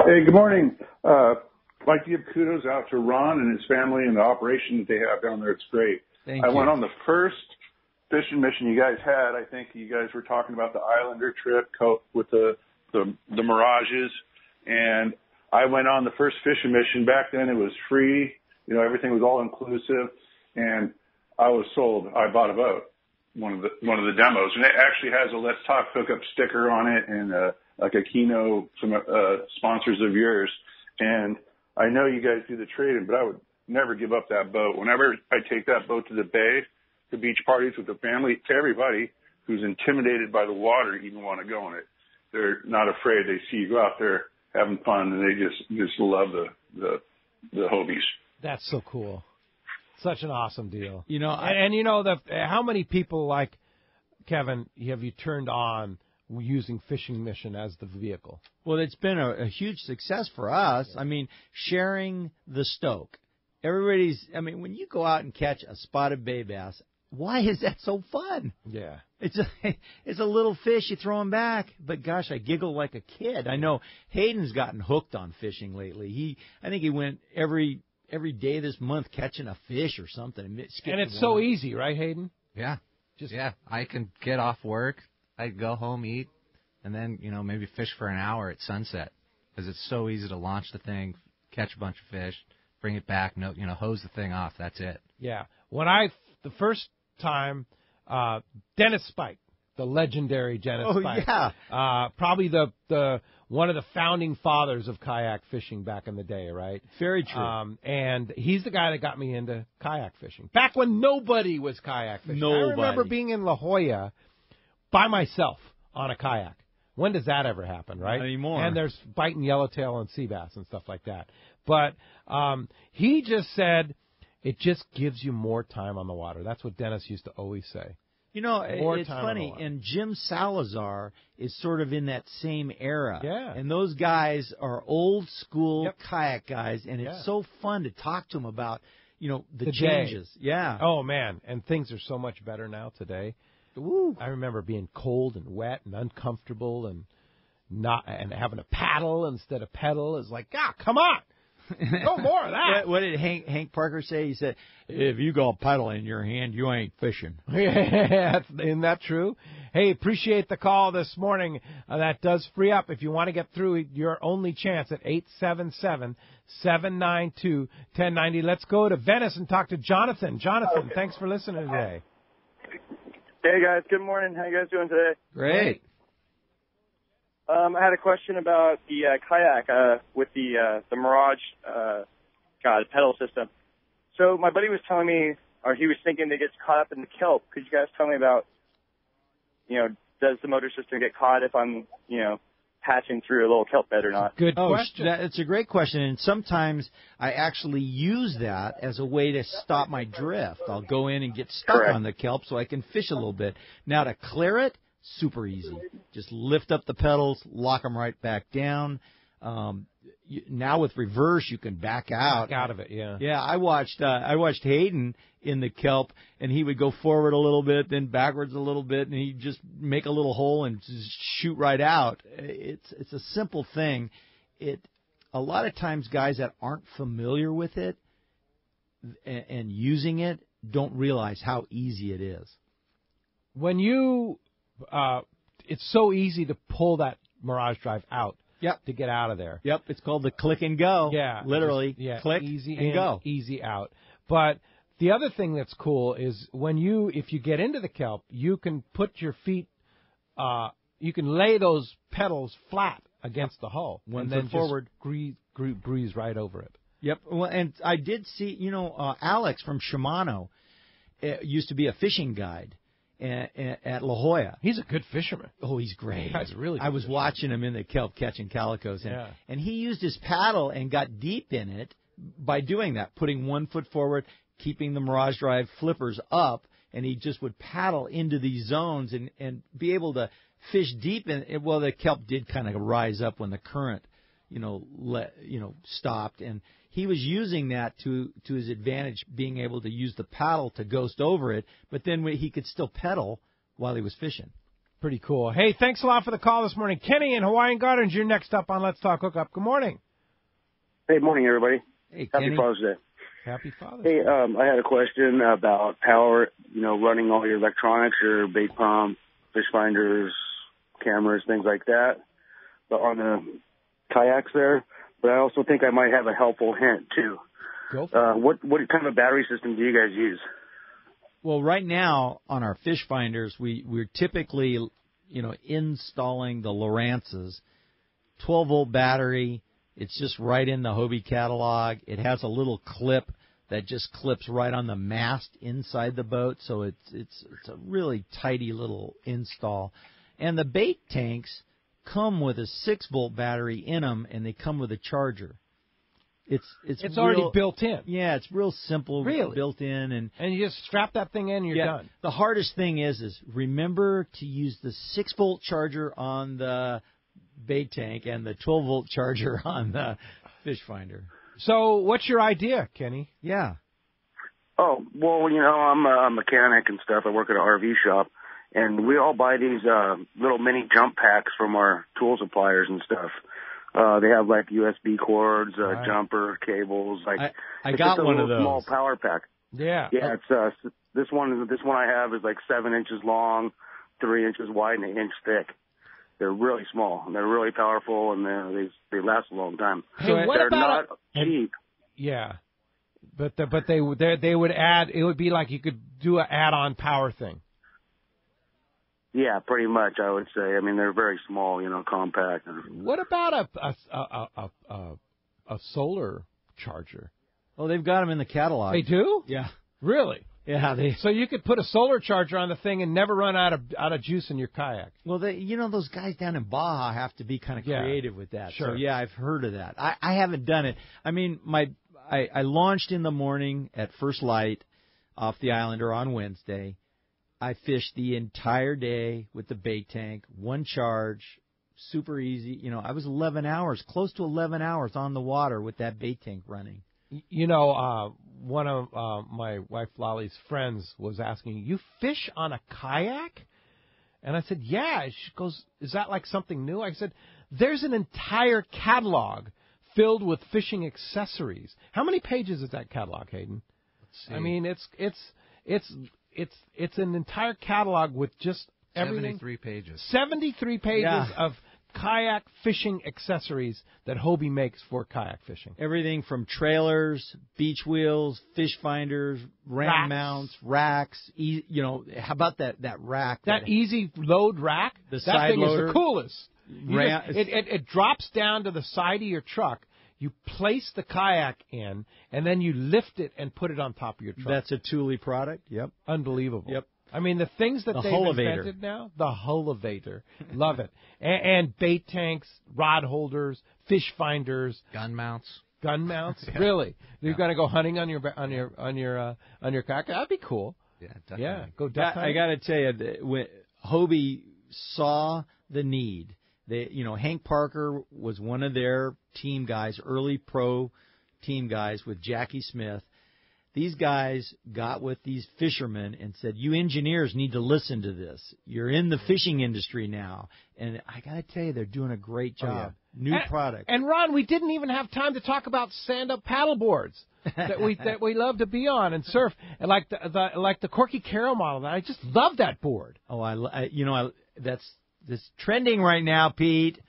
Hey, good morning. I'd like to give kudos out to Ron and his family and the operation that they have down there. It's great. Thank I you. went on the first fishing mission you guys had. I think you guys were talking about the Islander trip with the Mirages, and I went on the first fishing mission. Back then it was free, everything was all inclusive, and I was sold. I bought a boat, one of the demos, and it actually has a Let's Talk Hookup sticker on it, and like a Kino, some sponsors of yours. And I know you guys do the trading, but I would never give up that boat. Whenever I take that boat to the bay, to beach parties with the family, everybody who's intimidated by the water even want to go on it. They're not afraid. They see you go out there having fun, and they just love the Hobies. That's so cool. Such an awesome deal. And how many people like Kevin have you turned on using Fishing Mission as the vehicle? Well, it's been a huge success for us. Yeah. I mean, sharing the stoke. When you go out and catch a spotted bay bass, why is that so fun? Yeah. It's a little fish, you throw him back. But gosh, I giggle like a kid. I know Hayden's gotten hooked on fishing lately. I think he went every day this month catching a fish or something. And it's so easy, right, Hayden? Yeah. I can get off work, I go home, eat, and then, maybe fish for an hour at sunset. Because it's so easy to launch the thing, catch a bunch of fish, bring it back, hose the thing off. That's it. Yeah. The first time, Dennis Spike, the legendary Dennis Spike. Yeah. Probably the one of the founding fathers of kayak fishing back in the day, right? Very true. And he's the guy that got me into kayak fishing. Back when nobody was kayak fishing. Nobody. I remember being in La Jolla by myself on a kayak. When does that ever happen, right? Not anymore. And there's biting yellowtail and sea bass and stuff like that. But he just said it just gives you more time on the water. That's what Dennis used to always say. It's funny, and Jim Salazar is sort of in that same era. Yeah. And those guys are old school kayak guys, and it's so fun to talk to them about, the changes. Day. Yeah. Oh, man, and things are so much better now today. Ooh. I remember being cold and wet and uncomfortable and having to paddle instead of pedal. It's like, come on. No more of that. What did Hank Parker say? He said, if you got a paddle in your hand, you ain't fishing. Yeah, isn't that true? Hey, appreciate the call this morning. That does free up. If you want to get through, your only chance at 877-792-1090. Let's go to Venice and talk to Jonathan. Jonathan, thanks for listening today. Hey, guys. Good morning. How you guys doing today? Great. I had a question about the kayak with the Mirage pedal system. So my buddy was telling me, or he was thinking that it gets caught up in the kelp. Could you guys tell me about, does the motor system get caught if I'm, patching through a little kelp bed or not? Good question. It's a great question, and sometimes I actually use that as a way to stop my drift. I'll go in and get stuck on the kelp so I can fish a little bit. Now, to clear it, super easy. Just lift up the pedals, lock them right back down. Now with reverse, you can back out. Back out of it, yeah. Yeah, I watched Hayden in the kelp, and he would go forward a little bit, then backwards a little bit, and he'd just make a little hole and just shoot right out. It's a simple thing. A lot of times guys that aren't familiar with it and using it don't realize how easy it is. When you, it's so easy to pull that Mirage Drive out. Yep. To get out of there. Yep. It's called the click and go. Yeah. Literally. Click easy and go. Easy out. But the other thing that's cool is if you get into the kelp, you can put your feet, you can lay those pedals flat against the hull. And then forward. Just breeze right over it. Yep. Well, and I did see, Alex from Shimano used to be a fishing guide at La Jolla. He's a good fisherman. Oh, he's great. He's really good. I was watching him in the kelp catching calicos, and he used his paddle and got deep in it by doing that, putting one foot forward, keeping the Mirage Drive flippers up, and he just would paddle into these zones and be able to fish deep in it. Well, the kelp did kind of rise up when the current, stopped, and he was using that to his advantage, being able to use the paddle to ghost over it, but then he could still pedal while he was fishing. Pretty cool. Hey, thanks a lot for the call this morning. Kenny in Hawaiian Gardens, you're next up on Let's Talk Hookup. Good morning. Hey, morning, everybody. Hey, Happy Kenny. Father's Day. Happy Father's Day. Day. I had a question about power, running all your electronics, your bait pump, fish finders, cameras, things like that, but on the kayaks there. But I also think I might have a helpful hint, too. Go for it. What kind of battery system do you guys use? Well, right now on our fish finders, we're typically, installing the Lowrances, 12-volt battery. It's just right in the Hobie catalog. It has a little clip that just clips right on the mast inside the boat, so it's a really tidy little install. And the bait tanks come with a 6-volt battery in them, and they come with a charger. It's already built in. Yeah, it's real simple, really built in, and you just strap that thing in, and you're done. The hardest thing is remember to use the 6-volt charger on the bait tank and the 12-volt charger on the fish finder. So, what's your idea, Kenny? Yeah. Oh, well, I'm a mechanic and stuff. I work at an RV shop. And we all buy these little mini jump packs from our tool suppliers and stuff. They have like USB cords, jumper cables. I got one of those. Small power pack. Yeah. Yeah. It's this one I have is like 7 inches long, 3 inches wide, and 1 inch thick. They're really small and they're really powerful, and they last a long time. Hey, what they're about not cheap. Yeah. But they would add. It would be like you could do an add-on power thing. Yeah, pretty much, I would say. I mean, they're very small, compact. What about a solar charger? Oh, they've got them in the catalog. They do? Yeah. Really? Yeah. So you could put a solar charger on the thing and never run out of juice in your kayak. Well, those guys down in Baja have to be kind of creative with that. Sure. So, yeah, I've heard of that. I haven't done it. I mean, I launched in the morning at first light off the Islander on Wednesday. I fished the entire day with the bait tank, one charge, super easy. I was 11 hours, close to 11 hours on the water with that bait tank running. One of my wife Lolly's friends was asking, "You fish on a kayak?" And I said, "Yeah." She goes, "Is that like something new?" I said, "There's an entire catalog filled with fishing accessories." How many pages is that catalog, Hayden? Let's see. I mean, it's an entire catalog with just everything. 73 pages. 73 pages of kayak fishing accessories that Hobie makes for kayak fishing. Everything from trailers, beach wheels, fish finders, ram mounts, racks. How about that rack? That easy load rack? The that side thing loader. is the coolest. It drops down to the side of your truck. You place the kayak in, and then you lift it and put it on top of your truck. That's a Thule product? Yep. Unbelievable. Yep. I mean, the things that they've invented now, the Hulevator, love it, and bait tanks, rod holders, fish finders, gun mounts, yeah. Really. You're going to go hunting on your kayak? That'd be cool. Yeah, definitely. Yeah, go duck hunting. I got to tell you, when Hobie saw the need. Hank Parker was one of their team guys, early pro team guys with Jackie Smith. These guys got with these fishermen and said, you engineers need to listen to this. You're in the fishing industry now. And I got to tell you, they're doing a great job. New product. And, Ron, we didn't even have time to talk about stand-up paddle boards that we love to be on and surf. And like the Corky Carroll model. I just love that board. Oh, that's trending right now, Pete.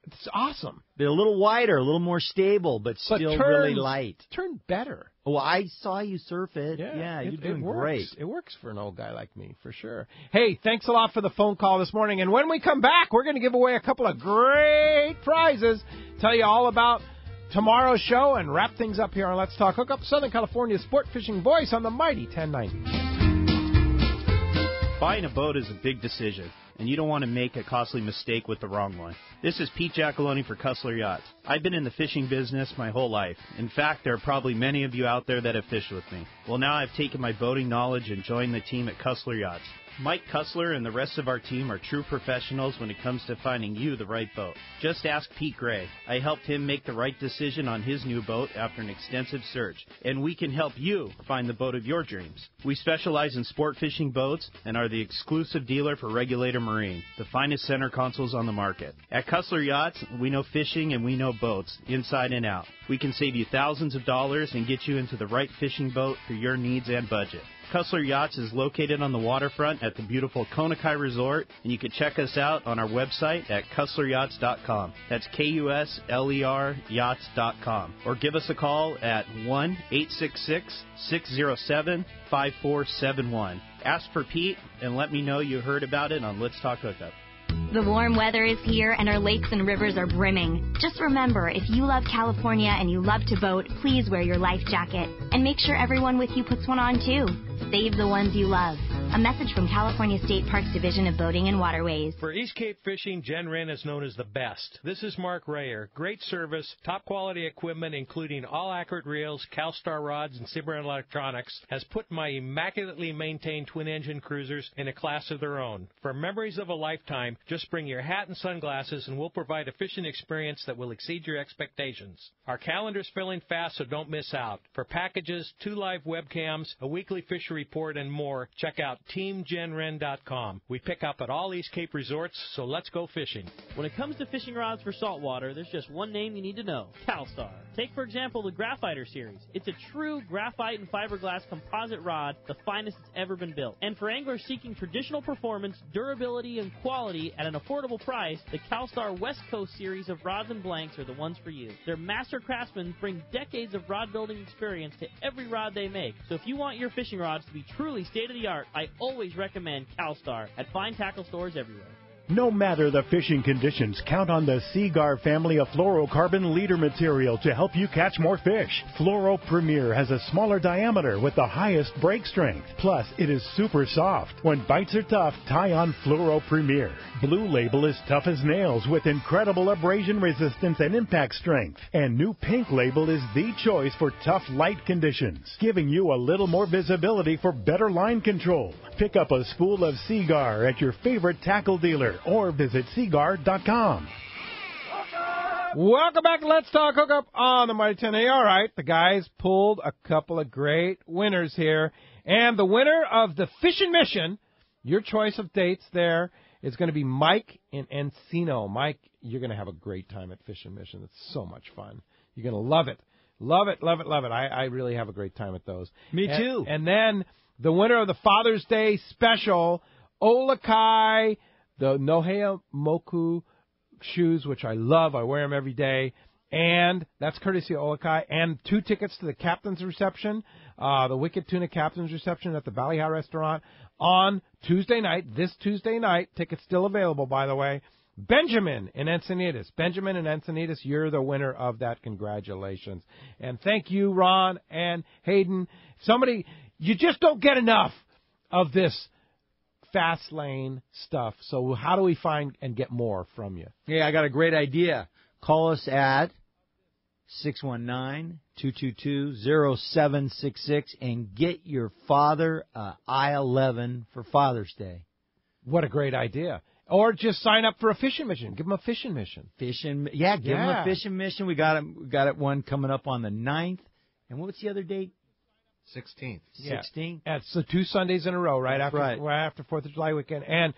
It's awesome. They're a little wider, a little more stable, but still really light. Turn better. Well, I saw you surf it. Yeah, you're doing great. It works for an old guy like me, for sure. Hey, thanks a lot for the phone call this morning. And when we come back, we're going to give away a couple of great prizes. Tell you all about tomorrow's show and wrap things up here on Let's Talk Hookup, Southern California's sport fishing voice on the mighty 1090. Buying a boat is a big decision, and you don't want to make a costly mistake with the wrong one. This is Pete Giacalone for Cussler Yachts. I've been in the fishing business my whole life. In fact, there are probably many of you out there that have fished with me. Well, now I've taken my boating knowledge and joined the team at Cussler Yachts. Mike Cussler and the rest of our team are true professionals when it comes to finding you the right boat. Just ask Pete Gray. I helped him make the right decision on his new boat after an extensive search, and we can help you find the boat of your dreams. We specialize in sport fishing boats and are the exclusive dealer for Regulator Marine, the finest center consoles on the market. At Cussler Yachts, we know fishing and we know boats, inside and out. We can save you thousands of dollars and get you into the right fishing boat for your needs and budget. Cussler Yachts is located on the waterfront at the beautiful Konakai Resort, and you can check us out on our website at CusslerYachts.com. That's KUSLER Yachts.com. Or give us a call at 1-866-607-5471. Ask for Pete and let me know you heard about it on Let's Talk Hookup. The warm weather is here and our lakes and rivers are brimming. Just remember, if you love California and you love to boat, please wear your life jacket. And make sure everyone with you puts one on too. Save the ones you love. A message from California State Parks Division of Boating and Waterways. For East Cape Fishing, Jen Wren is known as the best. This is Mark Rayer. Great service, top quality equipment, including all accurate reels, CalStar rods, and Cimarron electronics, has put my immaculately maintained twin-engine cruisers in a class of their own. For memories of a lifetime, just bring your hat and sunglasses and we'll provide a fishing experience that will exceed your expectations. Our calendar's filling fast, so don't miss out. For packages, 2 live webcams, a weekly fishery report, and more, check out TeamJenRen.com. We pick up at all East Cape resorts, so let's go fishing. When it comes to fishing rods for saltwater, there's just one name you need to know: CalStar. Take, for example, the Graphiter series. It's a true graphite and fiberglass composite rod, the finest it's ever been built. And for anglers seeking traditional performance, durability, and quality at an affordable price, the CalStar West Coast series of rods and blanks are the ones for you. Their master craftsmen bring decades of rod building experience to every rod they make. So if you want your fishing rods to be truly state-of-the-art, I always recommend CalStar at fine tackle stores everywhere. No matter the fishing conditions, count on the Seaguar family of fluorocarbon leader material to help you catch more fish. Fluoro Premier has a smaller diameter with the highest break strength. Plus, it is super soft. When bites are tough, tie on Fluoro Premier. Blue Label is tough as nails with incredible abrasion resistance and impact strength. And new Pink Label is the choice for tough light conditions, giving you a little more visibility for better line control. Pick up a spool of Seaguar at your favorite tackle dealer or visit Seaguar.com. Welcome back to Let's Talk Hookup on the Mighty 10A. All right, the guys pulled a couple of great winners here. And the winner of the Fishing Mission, your choice of dates there, is going to be Mike in Encino. Mike, you're going to have a great time at Fishing Mission. It's so much fun. You're going to love it. Love it, love it, love it. I really have a great time at those. Me too. And then the winner of the Father's Day special, Olakai, the Nohea Moku shoes, which I love. I wear them every day. And that's courtesy of Olakai. And 2 tickets to the Captain's Reception, the Wicked Tuna Captain's Reception at the Valley High Restaurant on Tuesday night, this Tuesday night. Tickets still available, by the way. Benjamin in Encinitas. Benjamin in Encinitas, you're the winner of that. Congratulations. And thank you, Ron and Hayden. You just don't get enough of this fast lane stuff. So how do we find and get more from you? Hey, I got a great idea. Call us at 619-222-0766 and get your father I-11 for Father's Day. What a great idea. Or just sign up for a fishing mission. Give them a fishing mission. Give them a fishing mission. We got one coming up on the 9th. And what's the other date? 16th. Yeah. 16th? Yeah, so 2 Sundays in a row, right after 4th of July weekend. And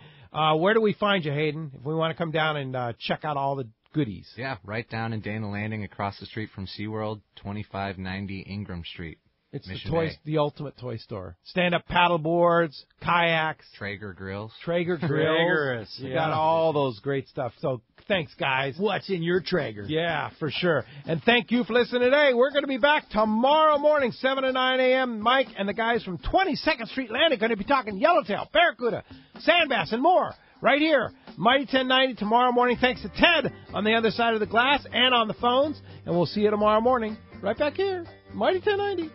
where do we find you, Hayden, if we want to come down and check out all the goodies? Yeah, right down in Dana Landing across the street from SeaWorld, 2590 Ingram Street. It's Mission the Bay. the ultimate toy store. Stand-up paddle boards, kayaks. Traeger grills. Traeger grills. We got all those great stuff. So thanks, guys. What's in your Traeger? Yeah, for sure. And thank you for listening today. We're going to be back tomorrow morning, 7 to 9 a.m. Mike and the guys from 22nd Street Landing are going to be talking yellowtail, barracuda, sand bass, and more right here. Mighty 1090 tomorrow morning. Thanks to Ted on the other side of the glass and on the phones. And we'll see you tomorrow morning right back here. Mighty 1090.